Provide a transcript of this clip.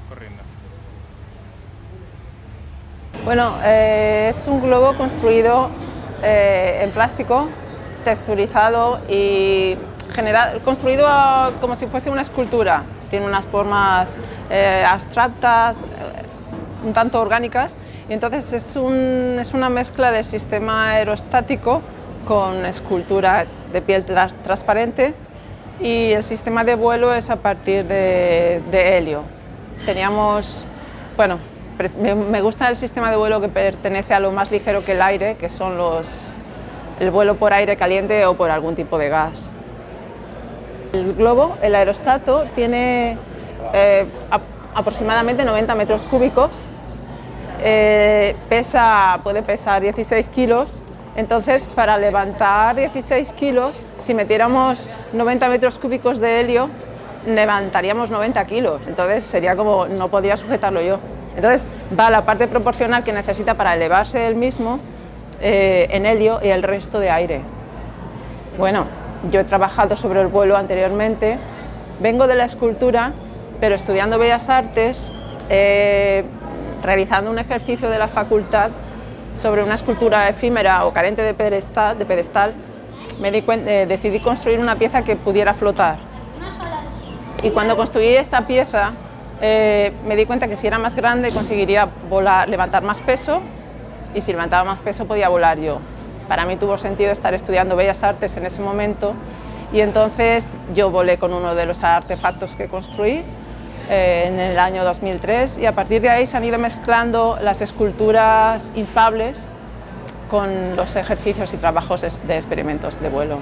corriendo. Bueno, es un globo construido en plástico, texturizado y construido como si fuese una escultura. Tiene unas formas abstractas, un tanto orgánicas, y entonces es una mezcla de sistema aerostático con escultura de piel transparente, y el sistema de vuelo es a partir de helio. Me gusta el sistema de vuelo que pertenece a lo más ligero que el aire, que son el vuelo por aire caliente o por algún tipo de gas. El globo, el aerostato, tiene aproximadamente 90 metros cúbicos, puede pesar 16 kilos, entonces para levantar 16 kilos, si metiéramos 90 metros cúbicos de helio, levantaríamos 90 kilos, entonces sería como, no podría sujetarlo yo. Entonces va la parte proporcional que necesita para elevarse él mismo en helio y el resto de aire. Bueno, yo he trabajado sobre el vuelo anteriormente, vengo de la escultura, pero estudiando Bellas Artes, realizando un ejercicio de la facultad sobre una escultura efímera o carente de pedestal, decidí construir una pieza que pudiera flotar. Y cuando construí esta pieza, me di cuenta que si era más grande conseguiría levantar más peso, y si levantaba más peso podía volar yo. Para mí tuvo sentido estar estudiando Bellas Artes en ese momento, y entonces yo volé con uno de los artefactos que construí en el año 2003, y a partir de ahí se han ido mezclando las esculturas inflables con los ejercicios y trabajos de experimentos de vuelo.